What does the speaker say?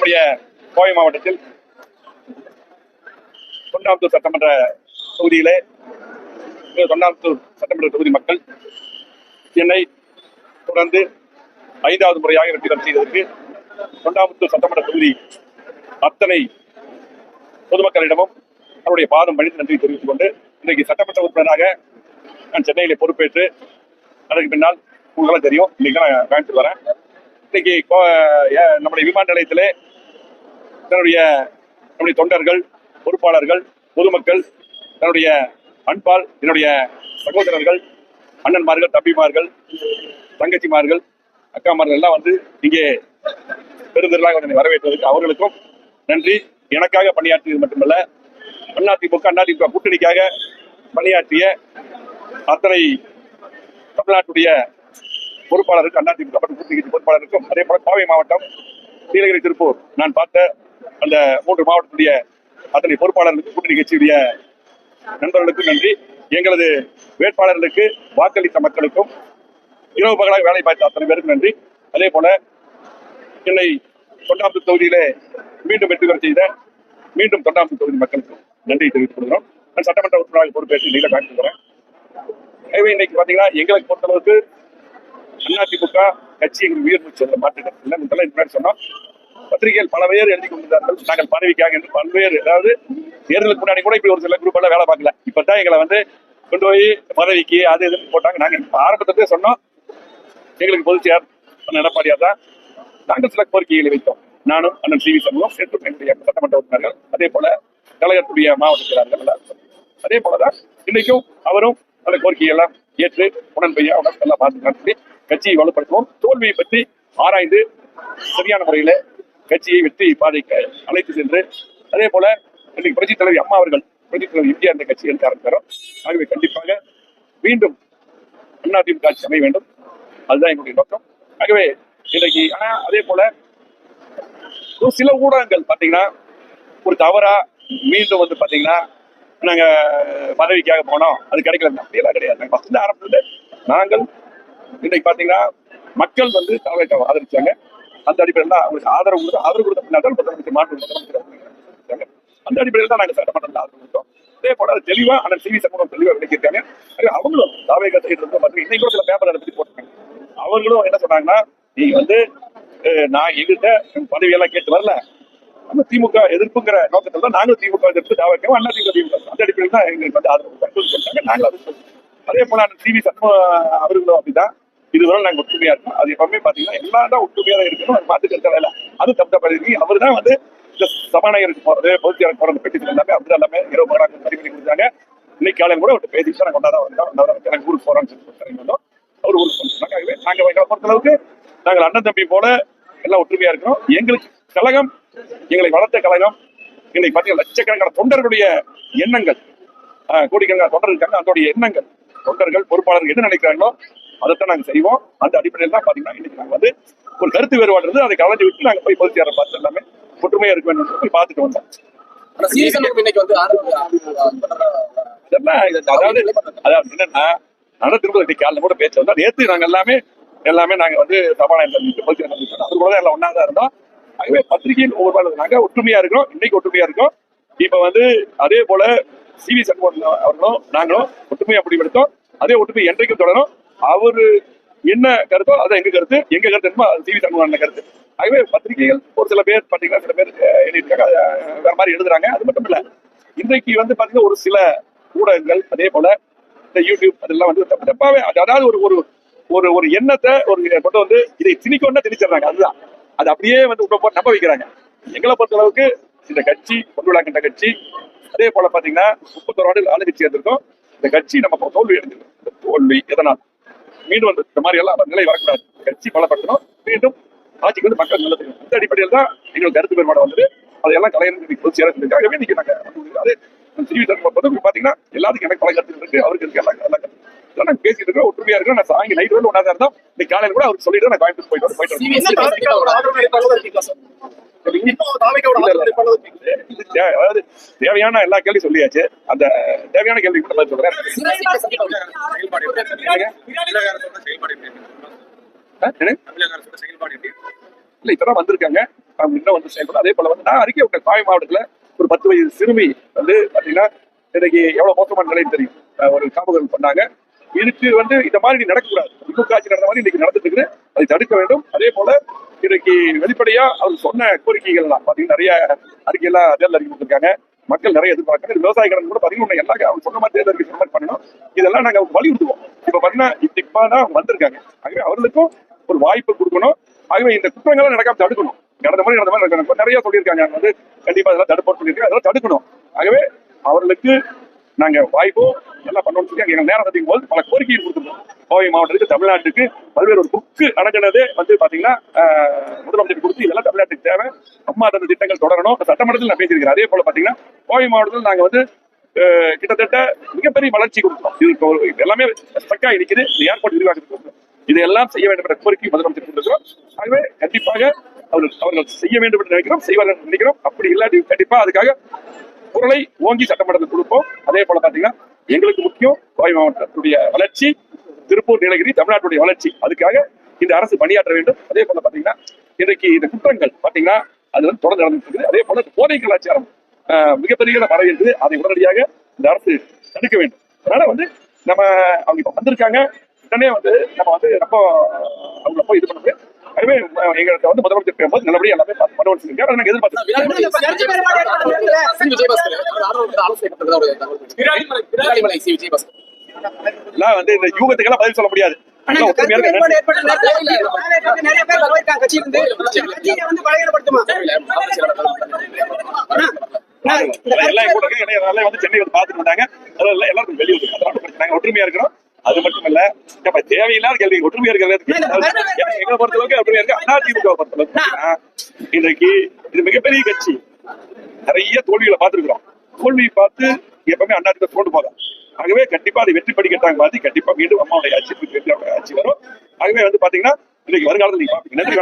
நம்முடைய கோவை மாவட்டத்தில் தொண்டாமுத்தூர் சட்டமன்ற தொகுதியிலே தொண்டாமுத்தூர் சட்டமன்ற தொகுதி மக்கள் என்னை தொடர்ந்து 5வது முறையாக வெற்றி பெற செய்ததற்கு தொண்டாமுத்தூர் சட்டமன்ற தொகுதி அத்தனை பொதுமக்களிடமும் அவருடைய பாதம் பணித்து நன்றி தெரிவித்துக் கொண்டு இன்றைக்கு சட்டமன்ற உறுப்பினராக நான் சென்னையிலே பொறுப்பேற்று அதற்கு பின்னால் உங்களுக்கு தெரியும் இன்னைக்கு நான் கோயம்புத்தூர் வரேன். இன்னைக்கு நம்முடைய விமான நிலையத்திலே நம்முடைய தொண்டர்கள், பொறுப்பாளர்கள், பொதுமக்கள், தன்னுடைய அன்பால் என்னுடைய சகோதரர்கள், அண்ணன்மார்கள், தம்பிமார்கள், தங்கச்சிமார்கள், அக்காமார்கள் எல்லாம் வந்து இங்கே பெருந்திரளாக என்னை வரவேற்றதற்கு அவர்களுக்கும் நன்றி. எனக்காக பணியாற்றியது மட்டுமல்ல, அதிமுக கூட்டணிக்காக பணியாற்றிய அத்தனை தமிழ்நாட்டுடைய பொறுப்பாளருக்கு, அதிமுக கூட்டணி பொறுப்பாளருக்கும், அதே போல கோவை மாவட்டம், நீலகிரி, திருப்பூர் நான் பார்த்த அந்த 3 மாவட்டத்துடைய அத்தனை பொறுப்பாளர்களுக்கு, கூட்டணி கட்சியுடைய நண்பர்களுக்கும் நன்றி. எங்களது வேட்பாளர்களுக்கு வாக்களித்த மக்களுக்கும், இரவு பகலாக வேலை பார்த்த அத்தனை பேருக்கும் நன்றி. அதே போல என்னை தொண்டாமுத்தூர் தொகுதியிலே மீண்டும் வெற்றி பெற செய்த தொண்டாமுத்தூர் தொகுதி மக்களுக்கும் நன்றி தெரிவித்துக் கொள்கிறோம். நான் சட்டமன்ற உறுப்பினராக பொறுப்பேற்று நீல காட்டுகிறேன். எனவே இன்னைக்கு பாத்தீங்கன்னா எங்களுக்கு பொறுத்தளவுக்கு அதிமுக கட்சி எங்களுக்கு உயிர் மூச்சு மாற்றுகிறது சொன்னோம். பத்திரிகைகள் பல பேர் எழுதி கொண்டிருந்தார்கள் நாங்கள் பதவிக்காக என்று பல்வேறு, அதாவது தேர்தலுக்கு முன்னாடி கூட இப்படி ஒரு சில குரூப் எல்லாம் வேலை பார்க்கல. இப்பதான் எங்களை வந்து கொண்டு போய் பதவிக்கு அது எதுன்னு போட்டாங்க. நாங்க ஆரம்பத்திலே சொன்னோம் எங்களுக்கு பொதுச் செயலாளர் எடப்பாடியார் தான். நாங்கள் சில கோரிக்கைகளை வைத்தோம். நானும் அண்ணன் சி வி சண்முகம், என்னுடைய சட்டமன்ற உறுப்பினர்கள், அதே போல கழகத்துடைய மாவட்ட செயலாளர்கள், அதே போலதான் இன்னைக்கும் அவரும் அந்த கோரிக்கையை எல்லாம் ஏற்று உடன்படியா எல்லாம் பார்த்து நடத்தி கட்சியை வலுப்படுத்துவோம். தோல்வியை பற்றி ஆராய்ந்து சரியான முறையில கட்சியை வெற்றி பாதைக்கு அழைத்து சென்று, அதே போல இன்னைக்கு புரட்சித் தலைவர் அம்மா அவர்கள், புரட்சித் தலைவர் எம்ஜிஆர் இந்த கட்சியை ஆரம்பித்தாரோ, ஆகவே கண்டிப்பாக மீண்டும் அதிமுக ஆட்சி அமைய வேண்டும். அதுதான் எங்களுடைய நோக்கம். ஆகவே இன்றைக்கு ஆனா அதே போல ஒரு சில ஊடகங்கள் பாத்தீங்கன்னா ஒரு தவறா மீண்டும் வந்து பாத்தீங்கன்னா நாங்க பதவிக்காக போனோம், அது கிடைக்கல, அப்படியெல்லாம் கிடையாது. நாங்க ஃபர்ஸ்ட் ஆரம்பத்துல நாங்கள் இன்னைக்கு பாத்தீங்கன்னா மக்கள் வந்து தலைவரை ஆதரிச்சாங்க. அந்த அடிப்படையில் தான் அவங்களுக்கு ஆதரவு கொடுத்த பின்னாடி முதலமைச்சர் மாற்று அந்த அடிப்படையில் தான் நாங்கள் சட்டமன்றத்தில் ஆதரவு கொடுத்தோம். அதே போல அது தெளிவா அண்ணன் சி வி சண்முகம் தெளிவா விளக்கியிருக்காங்க. அவங்களும் தாவேகா சைடு இருந்து பார்த்தீங்கன்னா இன்னைக்கு சில பேப்பர் அதை பத்தி போட்டாங்க. அவர்களும் என்ன சொன்னாங்கன்னா, நீங்க வந்து நான் எங்கிட்ட பதவியெல்லாம் கேட்டு வரல, நம்ம திமுக எதிர்ப்புங்கிற நோக்கத்தில் தான் நாங்களும் திமுக எதிர்ப்பு தாவைக்கும் அண்ணா திமுக அந்த அடிப்படையில் தான் எங்களுக்கு வந்து ஆதரவு சொல்லிட்டாங்க. நாங்களும் அது சொல்லுவோம். அதே போல சி வி சண்முகம் அவர்களும் அப்படிதான். இதுவரை நாங்க ஒற்றுமையா இருக்கோம். அது எப்பவுமே பாத்தீங்கன்னா எல்லாம் தான் ஒற்றுமையா இருக்கணும். அது மாத்துக்கிறது இல்லை. அது தப்பு பதவி. அவர் தான் வந்து இந்த சபாநாயகருக்கு போறது, பொதுச்செயலாளர் போறது, பெட்டிஷன் எல்லாமே அப்படிதான் எல்லாமே இரவு மகளாக சரி பண்ணி கொடுத்தாங்க. இன்னைக்கு காலையில் கூட ஒரு பேசி தான் கொண்டாட வந்தோம். ஊருக்கு போறோம்னு சொல்லி வந்தோம். அவர் ஊருக்கு சொன்னாங்க. நாங்க எங்களை பொறுத்தளவுக்கு நாங்கள் அண்ணன் தம்பி போல எல்லாம் ஒற்றுமையா இருக்கிறோம். எங்களுக்கு கழகம், எங்களை வளர்த்த கழகம், இன்னைக்கு பாத்தீங்கன்னா லட்சக்கணக்கான தொண்டர்களுடைய எண்ணங்கள், கோடிக்கணக்கான தொண்டர் இருக்காங்க. அதோடைய எண்ணங்கள், தொண்டர்கள், பொறுப்பாளர்கள் என்ன நினைக்கிறாங்களோ அதைத்தான் நாங்க செய்வோம். அந்த அடிப்படையில் தான் பாத்தீங்கன்னா இன்னைக்கு நாங்க வந்து ஒரு கருத்து வேறுபாடு இருந்து அதை கலந்து விட்டு நாங்க போய் பொதுச் செயலாளர் பார்த்து எல்லாமே ஒற்றுமையா இருக்க வேண்டும் போய் பார்த்துட்டு வந்தோம். அதாவது என்னன்னா நடத்திருப்பது காலையில் கூட பேச்சு வந்தோம். நேற்று நாங்க எல்லாமே நாங்க வந்து சபாநாயகர் பொதுச் செயலாளர் அது கூட எல்லாம் ஒன்னா தான் இருந்தோம். ஆகவே பத்திரிகையில் ஒவ்வொரு நாங்க ஒற்றுமையா இருக்கிறோம். இன்னைக்கு ஒற்றுமையா இருக்கோம். இப்ப வந்து அதே போல சி வி சண்முகம் அவர்களும் நாங்களும் ஒற்றுமையா முடிவெடுத்தோம். அதே ஒற்றுமை என்றைக்கும் தொடரும். அவரு என்ன கருத்தோ அதான் எங்க கருத்து என்னமோ சி வி சண்முகம் கருத்து. ஆகவே பத்திரிகைகள் ஒரு சில பேர் பாத்தீங்கன்னா சில பேர் எழுதியிருக்காங்க, வேற மாதிரி எழுதுறாங்க. அது மட்டும் இல்ல, இன்றைக்கு வந்து பாத்தீங்கன்னா ஒரு சில ஊடகங்கள் அதே போல இந்த யூடியூப் அதெல்லாம் வந்து தப்பாவே அதாவது ஒரு ஒரு ஒரு எண்ணத்தை கொண்டு வந்து இதை திணிக்கொண்டா திணிச்சிடறாங்க. அதுதான் அது அப்படியே வந்து போட்டு நம்ப வைக்கிறாங்க. எங்களை பொறுத்த அளவுக்கு இந்த கட்சி கொண்டு விழாக்கின்ற கட்சி, அதே போல பாத்தீங்கன்னா 31 ஆண்டு ஆளுங்கட்சி இருந்திருக்கோம். இந்த கட்சி நம்ம தோல்வி அடைஞ்சிருக்கோம். இந்த தோல்வி எதனால் மீண்டும் வந்து இந்த மாதிரி எல்லாம் நிலை வரக்கூடாது. கட்சி பலப்படுத்தணும், மீண்டும் ஆட்சிக்கு வந்து மக்கள் நல்லது. இந்த அடிப்படையில் தான் எங்களுக்கு கருத்து வேறுபாடு வந்தது. அதையெல்லாம் கலைஞர் பொதுச் செயலாளர் இன்னைக்கு நாங்க அதே சி வி சண்முகம் பாத்தீங்கன்னா எல்லாத்துக்கும் எனக்கு பல கருத்து இருக்கு, அவருக்கு இருக்கு, எல்லாம் நாங்க பேசிட்டு இருக்கோம். ஒற்றுமையா இருக்கோம். நான் சாயங்காலம் நைட் வந்து ஒன்னா தான் இருந்தோம். இன்னைக்கு காலையில் கூட அவருக்கு சொல்லிட்டு நான் கோயம்புத்தூர் போயிட்டு அதாவது தேவையான எல்லா கேள்வி சொல்லியாச்சு. அந்த தேவையான கேள்வி கூட பதில் சொல்றேன். இல்ல இப்பதான் வந்திருக்காங்க. அவங்க இன்னும் வந்து செயல்படும். அதே போல வந்து நான் அறிக்கை விட்ட கோவை மாவட்டத்துல ஒரு 10 வயது சிறுமி வந்து பாத்தீங்கன்னா இன்னைக்கு எவ்வளவு மோசமான நிலைன்னு தெரியும். ஒரு காப்பகங்கள் பண்ணாங்க. இதுக்கு வந்து இந்த மாதிரி நடக்கக்கூடாது. திமுக ஆட்சி நடந்த மாதிரி இன்னைக்கு நடந்துட்டு இருக்குது. அதை தடுக்க வேண்டும். அதே போல இன்னைக்கு வெளிப்படையா அவர் சொன்ன கோரிக்கைகள் எல்லாம் பாத்தீங்கன்னா நிறைய அறிக்கையெல்லாம் தேர்தல் அறிக்கை கொடுத்திருக்காங்க. மக்கள் நிறைய எதிர்பார்க்கிறாங்க. விவசாய கடன் கூட பாத்தீங்கன்னா எல்லா அவங்க சொன்ன மாதிரி தேர்தல் அறிக்கை சொன்ன மாதிரி பண்ணணும். இதெல்லாம் நாங்க வலியுறுத்துவோம். இப்ப பாத்தீங்கன்னா இப்ப தான் வந்திருக்காங்க. ஆகவே அவர்களுக்கும் ஒரு வாய்ப்பு கொடுக்கணும். ஆகவே இந்த குற்றங்களை நடக்காம தடுக்கணும். நடந்த மாதிரி நடக்கணும். நிறைய சொல்லியிருக்காங்க வந்து கண்டிப்பா அதெல்லாம் தடுப்போம் சொல்லியிருக்காங்க. அதெல்லாம் தடுக்கணும். ஆகவே அவர்களுக்கு நாங்க வாய்ப்பும் எல்லாம் பண்ணணும்னு சொல்லி எங்க நேரம் சந்திக்கும் போது பல கோரிக்கைகள் கொடுத்துருக்கோம். கோவை மாவட்டத்துக்கு தமிழ்நாட்டுக்கு பல்வேறு ஒரு புக்கு அடங்கினதே வந்து பாத்தீங்கன்னா முதலமைச்சர் கொடுத்து இதெல்லாம் தமிழ்நாட்டுக்கு தேவை. அம்மா தந்த திட்டங்கள் தொடரணும். சட்டமன்றத்தில் நான் பேசியிருக்கிறேன். அதே போல பாத்தீங்கன்னா கோவை மாவட்டத்தில் நாங்க வந்து கிட்டத்தட்ட மிகப்பெரிய வளர்ச்சி கொடுத்தோம். இது எல்லாமே ஸ்டக்கா இருக்குது. இந்த ஏர்போர்ட் விரிவாக்கத்துக்கு இதையெல்லாம் செய்ய வேண்டும் என்ற கோரிக்கை முதலமைச்சர் கொடுத்திருக்கிறோம். ஆகவே கண்டிப்பாக அவர்கள் செய்ய வேண்டும் என்று நினைக்கிறோம், செய்வார்கள் நினைக்கிறோம். அப்படி இல்லாட்டி கண்டிப்பா அதுக்காக குரலை ஓங்கி சட்டமன்றத்தில் கொடுப்போம். அதே போல பாத்தீங்கன்னா எங்களுக்கு முக்கியம் கோவை மாவட்டத்துடைய வளர்ச்சி, திருப்பூர், நீலகிரி, தமிழ்நாட்டுடைய வளர்ச்சி. அதுக்காக இந்த அரசு பணியாற்ற வேண்டும். அதே போல பாத்தீங்கன்னா இன்றைக்கு இந்த குற்றங்கள் பாத்தீங்கன்னா அது வந்து தொடர்ந்து நடந்துட்டு. அதே போல போதை கலாச்சாரம் மிகப்பெரிய பரவி இருக்குது. அதை உடனடியாக இந்த அரசு தடுக்க வேண்டும். அதனால வந்து நம்ம அவங்க இப்ப வந்திருக்காங்க. உடனே வந்து நம்ம வந்து ரொம்ப அவங்கள போய் இது பண்ண. அதுவே எங்களுக்கு வந்து முதலமைச்சர் பேசும்போது நல்லபடியா எல்லாமே மனோன் சொல்லியிருக்காரு. அதை நாங்கள் எதிர்பார்த்தோம். எல்லாம் வந்து இந்த யூகத்துக்கெல்லாம் பதில் சொல்ல முடியாது. சென்னை வந்து பாத்துட்டு வந்தாங்க. அதெல்லாம் எல்லாருக்கும் வெளியே நாங்க ஒற்றுமையா இருக்கிறோம். அது மட்டும் இல்ல தேவையில்லாத கேள்வி ஒற்றுமையா இருக்கிறது எங்களை பொறுத்தளவுக்கு ஒற்றுமையா இருக்கு. அதிமுக பொறுத்தளவுக்கு இன்றைக்கு இது மிகப்பெரிய கட்சி. நிறைய தோல்விகளை பார்த்திருக்கிறோம். தோல்வியை பார்த்து எப்பவுமே அதிமுக தோண்டு போதும். ஆகவே கண்டிப்பா அதை வெற்றி படிக்கட்டாங்க மாதிரி கண்டிப்பா மீண்டும் அம்மாவுடைய ஆட்சி வரும். ஆகவே வந்து பாத்தீங்கன்னா இன்னைக்கு வருங்காலத்தில் நீங்க பாப்பீங்க. நன்றி.